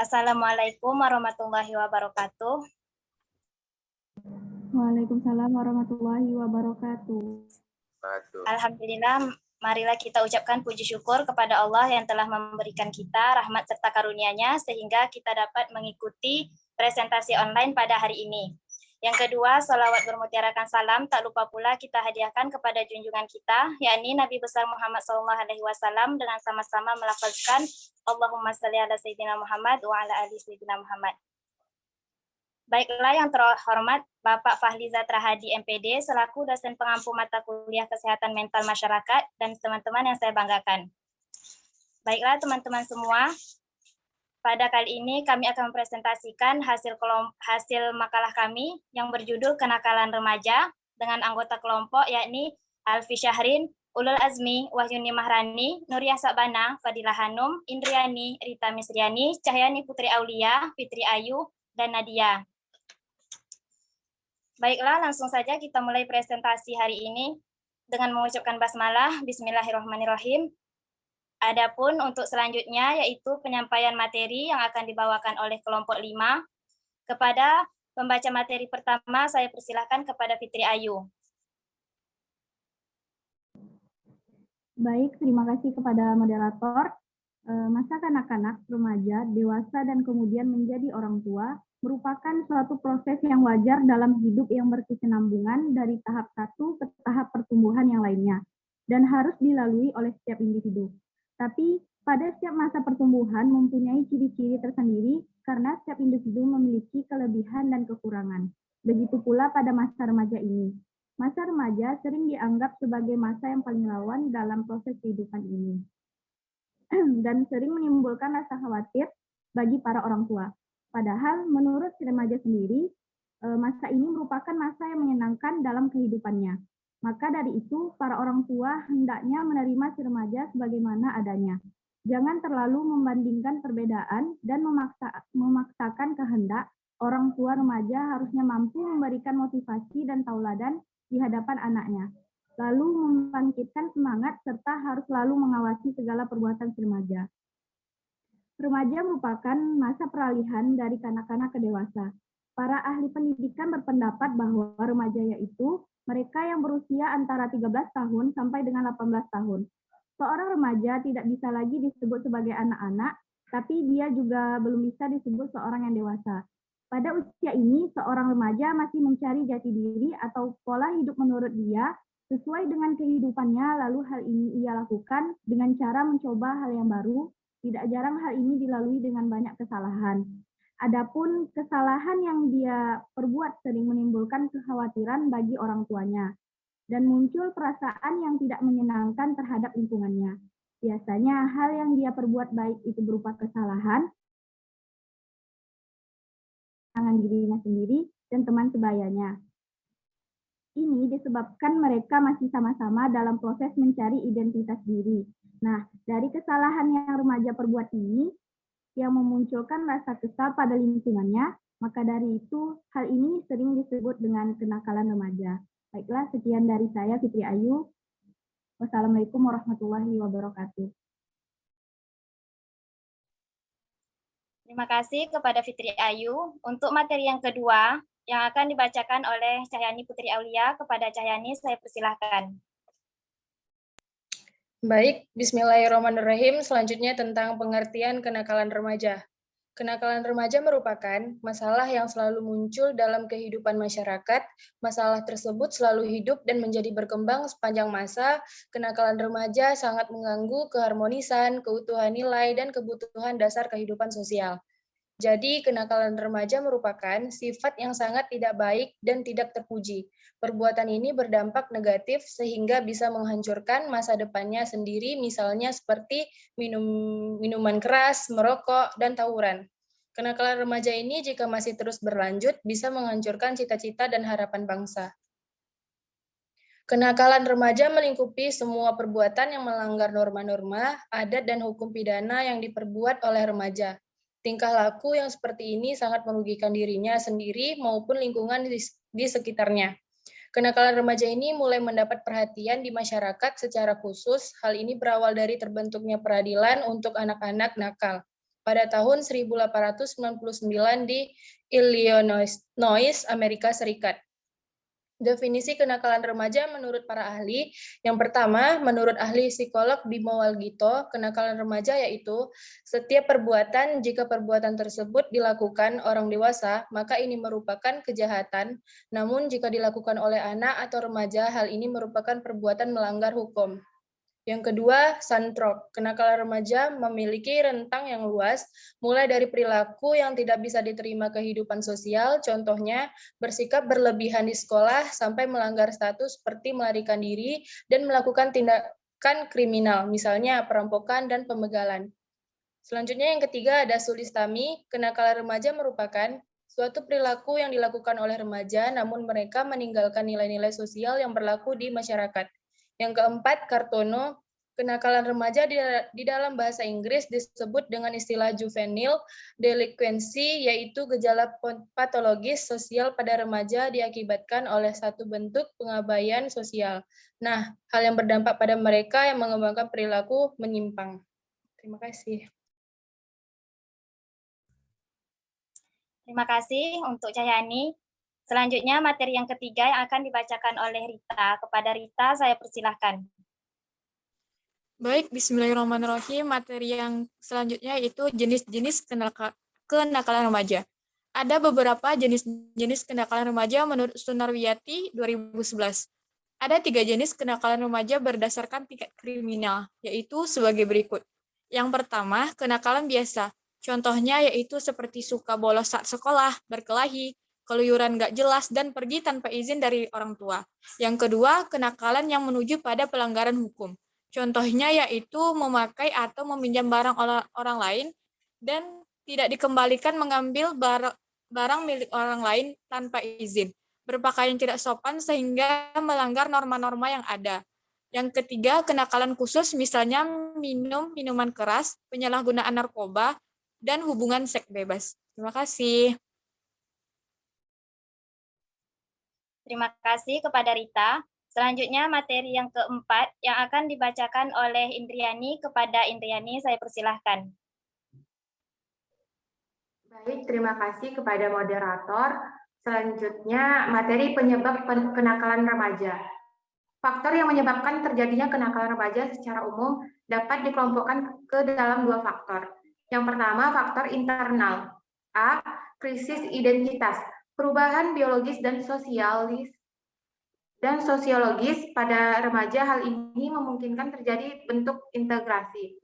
Assalamualaikum warahmatullahi wabarakatuh. Waalaikumsalam warahmatullahi wabarakatuh. Alhamdulillah, marilah kita ucapkan puji syukur kepada Allah yang telah memberikan kita rahmat serta karunia-Nya sehingga kita dapat mengikuti presentasi online pada hari ini. Yang kedua, sholawat bermutiarakan salam tak lupa pula kita hadiahkan kepada junjungan kita, yakni Nabi besar Muhammad SAW dengan sama-sama melafazkan Allahumma shalli ala Sayyidina Muhammad wa ala ali Sayyidina Muhammad. Baiklah yang terhormat Bapak Fahli Zatra Hadi MPD selaku dosen pengampu mata kuliah Kesehatan Mental Masyarakat dan teman-teman yang saya banggakan. Baiklah teman-teman semua, pada kali ini kami akan mempresentasikan hasil makalah kami yang berjudul Kenakalan Remaja dengan anggota kelompok yakni Alfi Syahrin, Ulul Azmi, Wahyuni Mahrani, Nuriyah Sabana, Fadilah Hanum, Indriani, Rita Misriani, Cahyani Putri Aulia, Fitri Ayu, dan Nadia. Baiklah, langsung saja kita mulai presentasi hari ini dengan mengucapkan basmalah, bismillahirrahmanirrahim. Adapun untuk selanjutnya yaitu penyampaian materi yang akan dibawakan oleh kelompok 5. Kepada pembaca materi pertama, saya persilahkan kepada Fitri Ayu. Baik, terima kasih kepada moderator. Masa kanak-kanak, remaja, dewasa, dan kemudian menjadi orang tua merupakan suatu proses yang wajar dalam hidup yang berkesinambungan dari tahap satu ke tahap pertumbuhan yang lainnya, dan harus dilalui oleh setiap individu. Tapi pada setiap masa pertumbuhan mempunyai ciri-ciri tersendiri karena setiap individu memiliki kelebihan dan kekurangan. Begitu pula pada masa remaja ini. Masa remaja sering dianggap sebagai masa yang paling rawan dalam proses kehidupan ini dan sering menimbulkan rasa khawatir bagi para orang tua. Padahal menurut si remaja sendiri, masa ini merupakan masa yang menyenangkan dalam kehidupannya. Maka dari itu, para orang tua hendaknya menerima si remaja sebagaimana adanya. Jangan terlalu membandingkan perbedaan dan memaksakan kehendak. Orang tua remaja harusnya mampu memberikan motivasi dan tauladan di hadapan anaknya. Lalu membangkitkan semangat serta harus selalu mengawasi segala perbuatan si remaja. Remaja merupakan masa peralihan dari kanak-kanak ke dewasa. Para ahli pendidikan berpendapat bahwa remaja yaitu mereka yang berusia antara 13 tahun sampai dengan 18 tahun. Seorang remaja tidak bisa lagi disebut sebagai anak-anak, tapi dia juga belum bisa disebut seorang yang dewasa. Pada usia ini, seorang remaja masih mencari jati diri atau pola hidup menurut dia, sesuai dengan kehidupannya, lalu hal ini ia lakukan dengan cara mencoba hal yang baru. Tidak jarang hal ini dilalui dengan banyak kesalahan. Adapun kesalahan yang dia perbuat sering menimbulkan kekhawatiran bagi orang tuanya dan muncul perasaan yang tidak menyenangkan terhadap lingkungannya. Biasanya hal yang dia perbuat baik itu berupa kesalahan, tangan dirinya sendiri dan teman sebayanya. Ini disebabkan mereka masih sama-sama dalam proses mencari identitas diri. Nah, dari kesalahan yang remaja perbuat ini, yang memunculkan rasa kesal pada lingkungannya, maka dari itu, hal ini sering disebut dengan kenakalan remaja. Baiklah, sekian dari saya, Fitri Ayu. Wassalamualaikum warahmatullahi wabarakatuh. Terima kasih kepada Fitri Ayu. Untuk materi yang kedua, yang akan dibacakan oleh Cahyani Putri Aulia. Kepada Cahyani, saya persilahkan. Baik, bismillahirrahmanirrahim. Selanjutnya tentang pengertian kenakalan remaja. Kenakalan remaja merupakan masalah yang selalu muncul dalam kehidupan masyarakat. Masalah tersebut selalu hidup dan menjadi berkembang sepanjang masa. Kenakalan remaja sangat mengganggu keharmonisan, keutuhan nilai, dan kebutuhan dasar kehidupan sosial. Jadi, kenakalan remaja merupakan sifat yang sangat tidak baik dan tidak terpuji. Perbuatan ini berdampak negatif sehingga bisa menghancurkan masa depannya sendiri, misalnya seperti minuman keras, merokok, dan tawuran. Kenakalan remaja ini jika masih terus berlanjut bisa menghancurkan cita-cita dan harapan bangsa. Kenakalan remaja melingkupi semua perbuatan yang melanggar norma-norma, adat, dan hukum pidana yang diperbuat oleh remaja. Tingkah laku yang seperti ini sangat merugikan dirinya sendiri maupun lingkungan di sekitarnya. Kenakalan remaja ini mulai mendapat perhatian di masyarakat secara khusus. Hal ini berawal dari terbentuknya peradilan untuk anak-anak nakal. pada tahun 1899 di Illinois, Amerika Serikat. Definisi kenakalan remaja menurut para ahli. Yang pertama, menurut ahli psikolog Bimo Walgito, kenakalan remaja yaitu setiap perbuatan jika perbuatan tersebut dilakukan orang dewasa, maka ini merupakan kejahatan. Namun jika dilakukan oleh anak atau remaja, hal ini merupakan perbuatan melanggar hukum. Yang kedua, santrok. Kenakalan remaja memiliki rentang yang luas, mulai dari perilaku yang tidak bisa diterima kehidupan sosial, contohnya bersikap berlebihan di sekolah, sampai melanggar status seperti melarikan diri dan melakukan tindakan kriminal, misalnya perampokan dan pembegalan. Selanjutnya yang ketiga ada sulistami. Kenakalan remaja merupakan suatu perilaku yang dilakukan oleh remaja, namun mereka meninggalkan nilai-nilai sosial yang berlaku di masyarakat. Yang keempat, Kartono. Kenakalan remaja di dalam bahasa Inggris disebut dengan istilah juvenile delinquency, yaitu gejala patologis sosial pada remaja diakibatkan oleh satu bentuk pengabaian sosial. Nah, hal yang berdampak pada mereka yang mengembangkan perilaku menyimpang. Terima kasih. Terima kasih untuk Cahyani. Selanjutnya materi yang ketiga yang akan dibacakan oleh Rita. Kepada Rita, saya persilahkan. Baik, bismillahirrahmanirrahim. Materi yang selanjutnya yaitu jenis-jenis kenakalan remaja. Ada beberapa jenis-jenis kenakalan remaja menurut Sunarwiyati 2011. Ada 3 jenis kenakalan remaja berdasarkan tingkat kriminal, yaitu sebagai berikut. Yang pertama, kenakalan biasa. Contohnya yaitu seperti suka bolos saat sekolah, berkelahi, keluyuran gak jelas, dan pergi tanpa izin dari orang tua. Yang kedua, kenakalan yang menuju pada pelanggaran hukum. Contohnya yaitu memakai atau meminjam barang orang lain dan tidak dikembalikan, mengambil barang milik orang lain tanpa izin, berpakaian tidak sopan sehingga melanggar norma-norma yang ada. Yang ketiga, kenakalan khusus, misalnya minum minuman keras, penyalahgunaan narkoba, dan hubungan seks bebas. Terima kasih. Terima kasih kepada Rita. Selanjutnya materi yang keempat yang akan dibacakan oleh Indriani. Kepada Indriani, saya persilahkan. Baik, terima kasih kepada moderator. Selanjutnya materi penyebab kenakalan remaja. Faktor yang menyebabkan terjadinya kenakalan remaja secara umum dapat dikelompokkan ke dalam 2 faktor. Yang pertama, faktor internal. A. Krisis identitas. Perubahan biologis dan sosiologis pada remaja. Hal ini memungkinkan terjadi bentuk integrasi.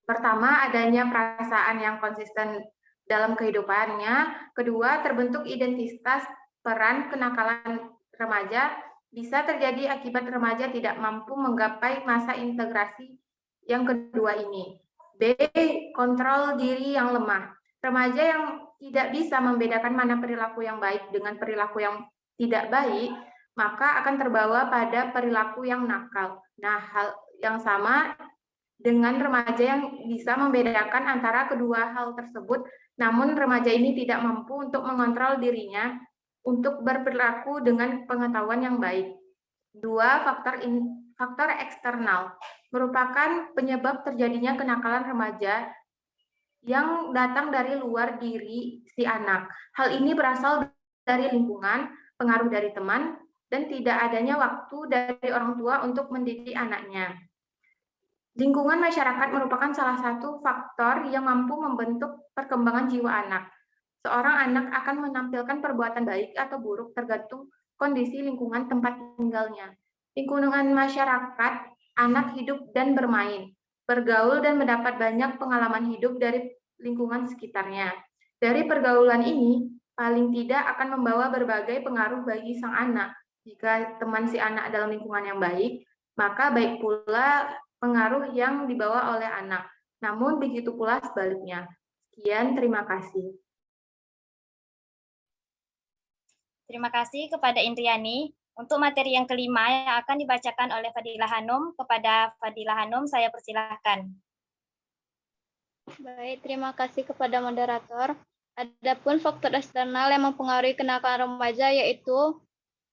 Pertama, adanya perasaan yang konsisten dalam kehidupannya. Kedua, terbentuk identitas peran kenakalan remaja bisa terjadi akibat remaja tidak mampu menggapai masa integrasi yang kedua ini. B. Kontrol diri yang lemah. Remaja yang tidak bisa membedakan mana perilaku yang baik dengan perilaku yang tidak baik, maka akan terbawa pada perilaku yang nakal. Nah, hal yang sama dengan remaja yang bisa membedakan antara kedua hal tersebut, namun remaja ini tidak mampu untuk mengontrol dirinya untuk berperilaku dengan pengetahuan yang baik. 2. Faktor eksternal merupakan penyebab terjadinya kenakalan remaja yang datang dari luar diri si anak. Hal ini berasal dari lingkungan, pengaruh dari teman, dan tidak adanya waktu dari orang tua untuk mendidik anaknya. Lingkungan masyarakat merupakan salah satu faktor yang mampu membentuk perkembangan jiwa anak. Seorang anak akan menampilkan perbuatan baik atau buruk tergantung kondisi lingkungan tempat tinggalnya. Lingkungan masyarakat, anak hidup dan bermain, bergaul dan mendapat banyak pengalaman hidup dari lingkungan sekitarnya. Dari pergaulan ini, paling tidak akan membawa berbagai pengaruh bagi sang anak. Jika teman si anak dalam lingkungan yang baik, maka baik pula pengaruh yang dibawa oleh anak. Namun begitu pula sebaliknya. Sekian, terima kasih. Terima kasih kepada Indriani. Untuk materi yang kelima yang akan dibacakan oleh Fadilah Hanum. Kepada Fadilah Hanum, saya persilahkan. Baik, terima kasih kepada moderator. Adapun faktor eksternal yang mempengaruhi kenakalan remaja yaitu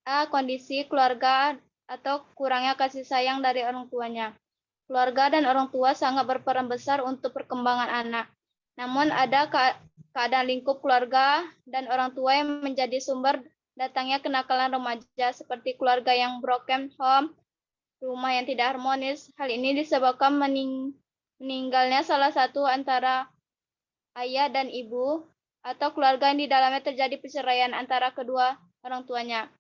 A. Kondisi keluarga atau kurangnya kasih sayang dari orang tuanya. Keluarga dan orang tua sangat berperan besar untuk perkembangan anak. Namun ada keadaan lingkup keluarga dan orang tua yang menjadi sumber datangnya kenakalan remaja seperti keluarga yang broken home, rumah yang tidak harmonis. Hal ini disebabkan meninggalnya salah satu antara ayah dan ibu, atau keluarga yang di dalamnya terjadi perceraian antara kedua orang tuanya.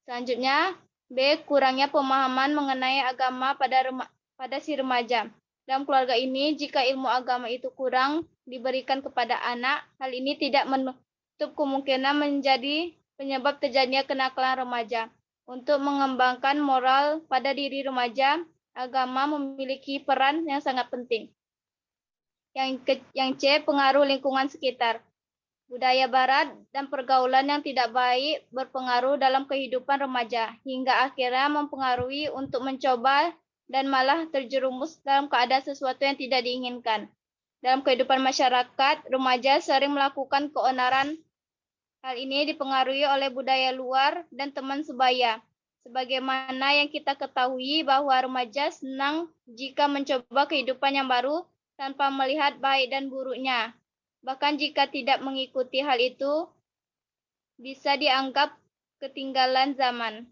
Selanjutnya, B. Kurangnya pemahaman mengenai agama pada si remaja. Dalam keluarga ini, jika ilmu agama itu kurang diberikan kepada anak, hal ini tidak menutup kemungkinan menjadi penyebab terjadinya kenakalan remaja. Untuk mengembangkan moral pada diri remaja, agama memiliki peran yang sangat penting. Yang C, pengaruh lingkungan sekitar. Budaya barat dan pergaulan yang tidak baik berpengaruh dalam kehidupan remaja, hingga akhirnya mempengaruhi untuk mencoba dan malah terjerumus dalam keadaan sesuatu yang tidak diinginkan. Dalam kehidupan masyarakat, remaja sering melakukan keonaran. Hal ini dipengaruhi oleh budaya luar dan teman sebaya. Sebagaimana yang kita ketahui bahwa remaja senang jika mencoba kehidupan yang baru tanpa melihat baik dan buruknya. Bahkan jika tidak mengikuti hal itu, bisa dianggap ketinggalan zaman.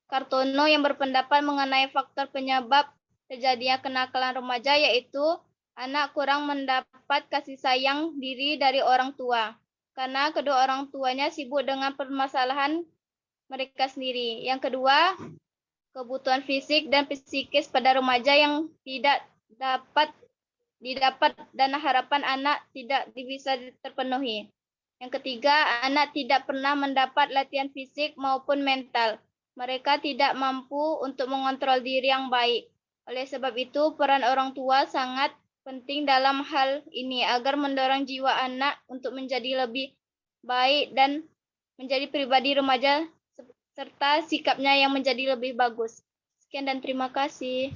Kartono yang berpendapat mengenai faktor penyebab terjadinya kenakalan remaja yaitu anak kurang mendapat kasih sayang diri dari orang tua, karena kedua orang tuanya sibuk dengan permasalahan mereka sendiri. Yang kedua, kebutuhan fisik dan psikis pada remaja yang tidak didapat dan harapan anak tidak bisa terpenuhi. Yang ketiga, anak tidak pernah mendapat latihan fisik maupun mental. Mereka tidak mampu untuk mengontrol diri yang baik. Oleh sebab itu, peran orang tua sangat penting dalam hal ini agar mendorong jiwa anak untuk menjadi lebih baik dan menjadi pribadi remaja serta sikapnya yang menjadi lebih bagus. Sekian dan terima kasih.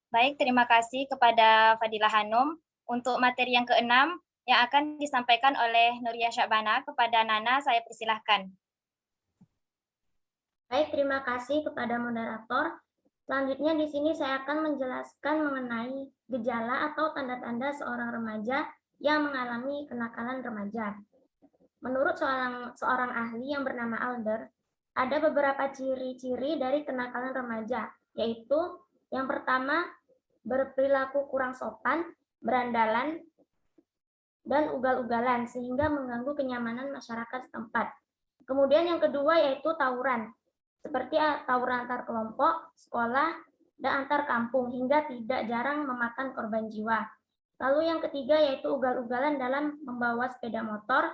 Baik, terima kasih kepada Fadilah Hanum. Untuk materi yang keenam yang akan disampaikan oleh Nuria Syakbana kepada Nana, saya persilahkan. Baik, terima kasih kepada moderator. Selanjutnya di sini saya akan menjelaskan mengenai gejala atau tanda-tanda seorang remaja yang mengalami kenakalan remaja. Menurut seorang ahli yang bernama Alder, ada beberapa ciri-ciri dari kenakalan remaja, yaitu yang pertama, berperilaku kurang sopan, berandalan, dan ugal-ugalan sehingga mengganggu kenyamanan masyarakat setempat. Kemudian yang kedua yaitu tawuran, seperti tawuran antar kelompok, sekolah, dan antar kampung hingga tidak jarang memakan korban jiwa. Lalu yang ketiga yaitu ugal-ugalan dalam membawa sepeda motor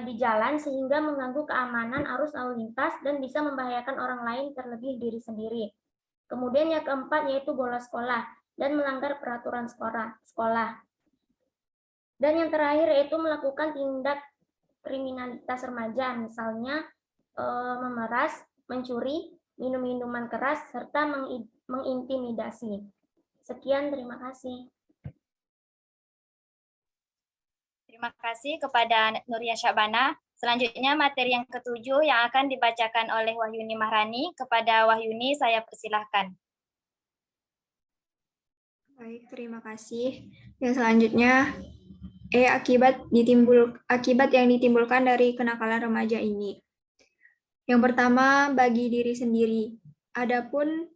di jalan sehingga mengganggu keamanan arus lalu lintas dan bisa membahayakan orang lain terlebih diri sendiri. Kemudian yang keempat yaitu bolos sekolah dan melanggar peraturan sekolah. Dan yang terakhir yaitu melakukan tindak kriminalitas remaja, misalnya memeras, mencuri, minum minuman keras, serta mengintimidasi. Sekian, terima kasih. Terima kasih kepada Nuria Syakbana. Selanjutnya materi yang ketujuh yang akan dibacakan oleh Wahyuni Mahrani. Kepada Wahyuni saya persilahkan. Baik, terima kasih. Yang selanjutnya, akibat yang ditimbulkan dari kenakalan remaja ini. Yang pertama, bagi diri sendiri. Adapun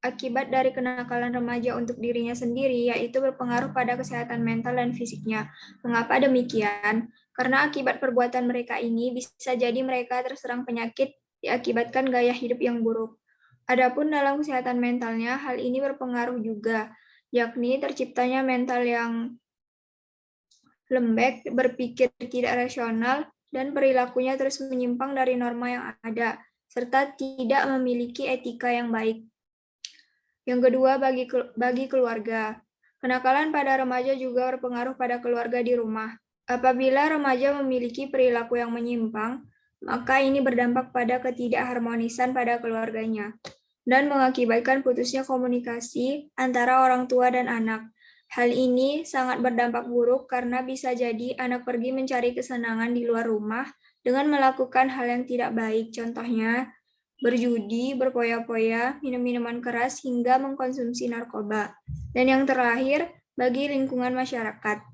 akibat dari kenakalan remaja untuk dirinya sendiri, yaitu berpengaruh pada kesehatan mental dan fisiknya. Mengapa demikian? Karena akibat perbuatan mereka ini bisa jadi mereka terserang penyakit diakibatkan gaya hidup yang buruk. Adapun dalam kesehatan mentalnya, hal ini berpengaruh juga, yakni terciptanya mental yang lembek, berpikir tidak rasional, dan perilakunya terus menyimpang dari norma yang ada, serta tidak memiliki etika yang baik. Yang kedua, bagi keluarga. Kenakalan pada remaja juga berpengaruh pada keluarga di rumah. Apabila remaja memiliki perilaku yang menyimpang, maka ini berdampak pada ketidakharmonisan pada keluarganya dan mengakibatkan putusnya komunikasi antara orang tua dan anak. Hal ini sangat berdampak buruk karena bisa jadi anak pergi mencari kesenangan di luar rumah dengan melakukan hal yang tidak baik. Contohnya, berjudi, berpoya-poya, minum minuman keras, hingga mengkonsumsi narkoba. Dan yang terakhir, bagi lingkungan masyarakat.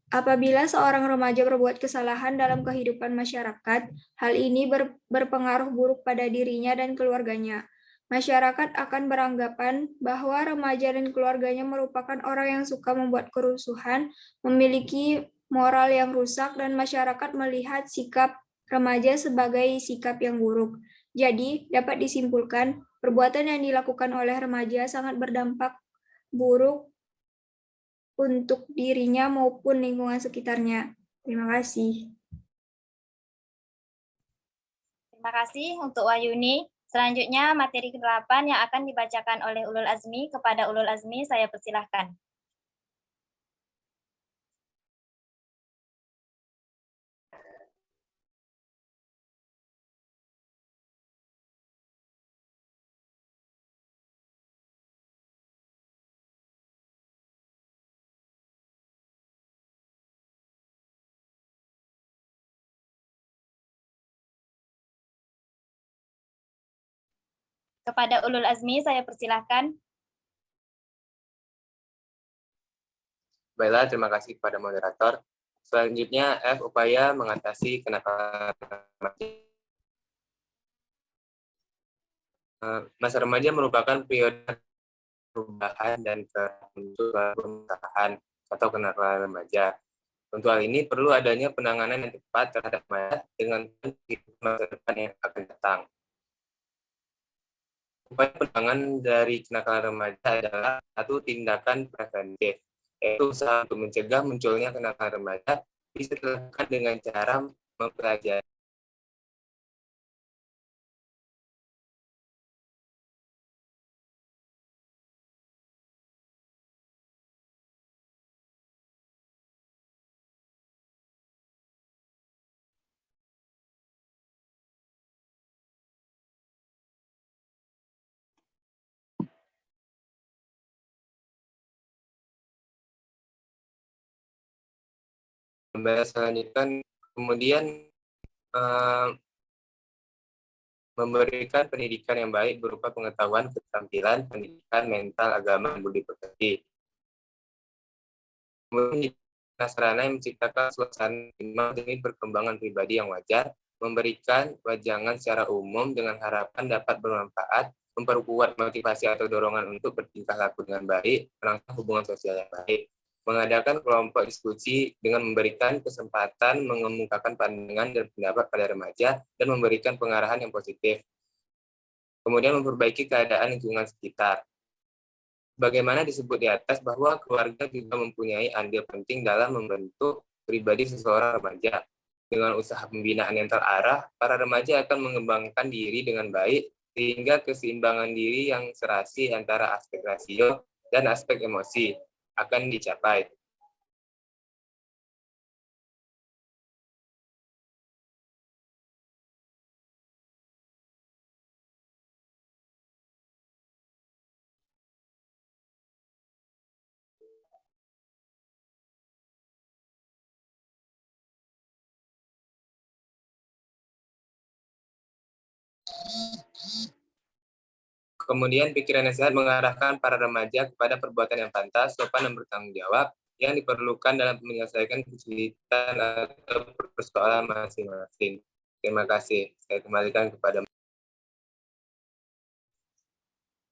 Apabila seorang remaja berbuat kesalahan dalam kehidupan masyarakat, hal ini berpengaruh buruk pada dirinya dan keluarganya. Masyarakat akan beranggapan bahwa remaja dan keluarganya merupakan orang yang suka membuat kerusuhan, memiliki moral yang rusak, dan masyarakat melihat sikap remaja sebagai sikap yang buruk. Jadi, dapat disimpulkan, perbuatan yang dilakukan oleh remaja sangat berdampak buruk untuk dirinya maupun lingkungan sekitarnya. Terima kasih. Terima kasih untuk Wayuni. Selanjutnya materi ke-8 yang akan dibacakan oleh Ulul Azmi. Kepada Ulul Azmi saya persilahkan. Kepada Ulul Azmi saya persilahkan. Baiklah, terima kasih kepada moderator. Selanjutnya, F. Upaya mengatasi kenakalan remaja. Masa remaja merupakan periode perubahan dan kemunculan atau kenakalan remaja. Untuk hal ini perlu adanya penanganan yang tepat terhadap remaja dengan masa depan yang akan datang. Upaya penanganan dari kenakalan remaja adalah satu tindakan preventif, yaitu usaha untuk mencegah munculnya kenakalan remaja bisa dilakukan dengan cara mempelajari selanjutnya, kemudian memberikan pendidikan yang baik berupa pengetahuan, keterampilan, pendidikan, mental, agama, dan budi pekerti. Kemudian sarana yang menciptakan suasana demi perkembangan pribadi yang wajar, memberikan wejangan secara umum dengan harapan dapat bermanfaat, memperkuat motivasi atau dorongan untuk bertingkah laku dengan baik, merangsang hubungan sosial yang baik, mengadakan kelompok diskusi dengan memberikan kesempatan mengemukakan pandangan dan pendapat pada remaja dan memberikan pengarahan yang positif. Kemudian memperbaiki keadaan lingkungan sekitar. Bagaimana disebut di atas bahwa keluarga juga mempunyai andil penting dalam membentuk pribadi seseorang remaja. Dengan usaha pembinaan yang terarah, para remaja akan mengembangkan diri dengan baik sehingga keseimbangan diri yang serasi antara aspek rasio dan aspek emosi akan dicapai. Kemudian pikiran yang sehat mengarahkan para remaja kepada perbuatan yang pantas, sopan, dan bertanggung jawab yang diperlukan dalam menyelesaikan kesulitan atau persoalan masing-masing. Terima kasih. Saya kembalikan kepada.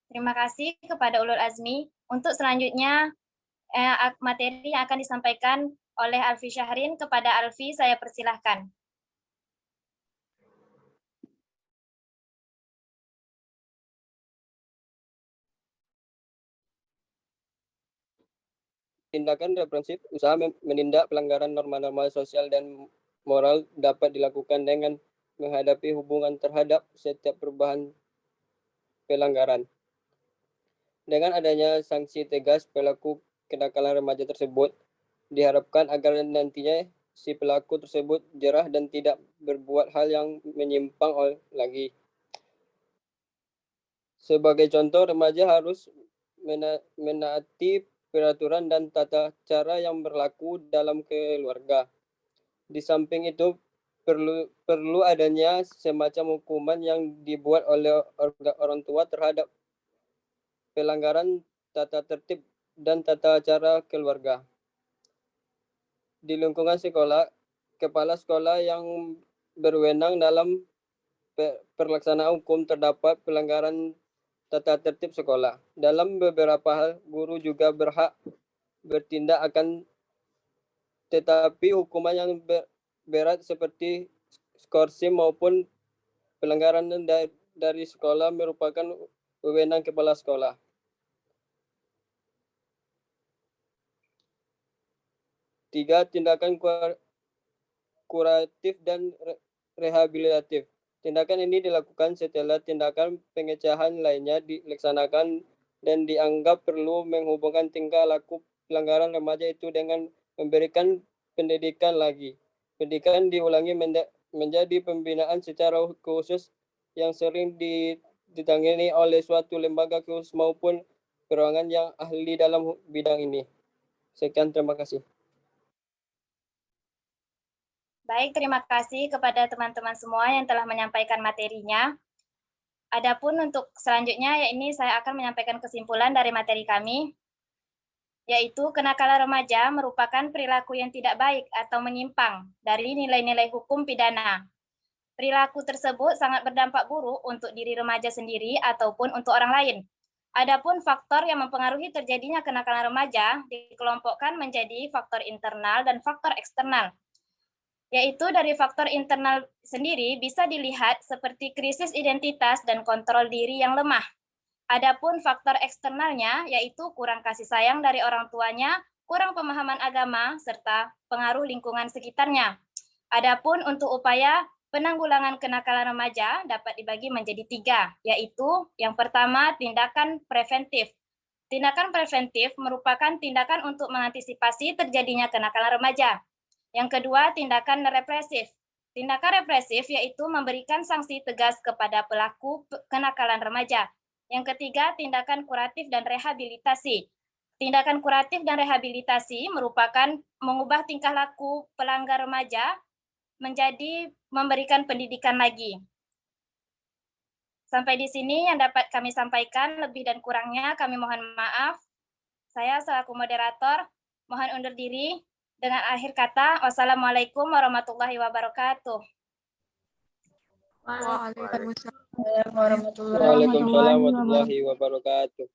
Terima kasih kepada Ulul Azmi. Untuk selanjutnya materi yang akan disampaikan oleh Alfi Syahrin. Kepada Alfi saya persilahkan. Tindakan represif, usaha menindak pelanggaran norma-norma sosial dan moral dapat dilakukan dengan menghadapi hubungan terhadap setiap perubahan pelanggaran. Dengan adanya sanksi tegas pelaku kenakalan remaja tersebut, diharapkan agar nantinya si pelaku tersebut jerah dan tidak berbuat hal yang menyimpang lagi. Sebagai contoh, remaja harus menaati peraturan dan tata cara yang berlaku dalam keluarga. Di samping itu, perlu adanya semacam hukuman yang dibuat oleh orang tua terhadap pelanggaran tata tertib dan tata cara keluarga. Di lingkungan sekolah, kepala sekolah yang berwenang dalam pelaksanaan hukum terdapat pelanggaran tata tertib sekolah. Dalam beberapa hal, guru juga berhak bertindak tetapi hukuman yang berat seperti skorsing maupun pelanggaran dari sekolah merupakan wewenang kepala sekolah. Tiga, tindakan kuratif dan rehabilitatif. Tindakan ini dilakukan setelah tindakan pengecahan lainnya dilaksanakan dan dianggap perlu menghubungkan tingkah laku pelanggaran remaja itu dengan memberikan pendidikan lagi. Pendidikan diulangi menjadi pembinaan secara khusus yang sering ditangani oleh suatu lembaga khusus maupun perorangan yang ahli dalam bidang ini. Sekian, terima kasih. Baik, terima kasih kepada teman-teman semua yang telah menyampaikan materinya. Adapun untuk selanjutnya, ini saya akan menyampaikan kesimpulan dari materi kami, yaitu kenakalan remaja merupakan perilaku yang tidak baik atau menyimpang dari nilai-nilai hukum pidana. Perilaku tersebut sangat berdampak buruk untuk diri remaja sendiri ataupun untuk orang lain. Adapun faktor yang mempengaruhi terjadinya kenakalan remaja dikelompokkan menjadi faktor internal dan faktor eksternal. Yaitu dari faktor internal sendiri bisa dilihat seperti krisis identitas dan kontrol diri yang lemah. Adapun faktor eksternalnya yaitu kurang kasih sayang dari orang tuanya, kurang pemahaman agama, serta pengaruh lingkungan sekitarnya. Adapun untuk upaya penanggulangan kenakalan remaja dapat dibagi menjadi 3, yaitu yang pertama tindakan preventif. Tindakan preventif merupakan tindakan untuk mengantisipasi terjadinya kenakalan remaja. Yang kedua, tindakan represif. Tindakan represif yaitu memberikan sanksi tegas kepada pelaku kenakalan remaja. Yang ketiga, tindakan kuratif dan rehabilitasi. Tindakan kuratif dan rehabilitasi merupakan mengubah tingkah laku pelanggar remaja menjadi memberikan pendidikan lagi. Sampai di sini yang dapat kami sampaikan, lebih dan kurangnya kami mohon maaf. Saya selaku moderator mohon undur diri. Dengan akhir kata, wassalamualaikum warahmatullahi wabarakatuh. Waalaikumsalam Waalaikumsalam warahmatullahi wabarakatuh.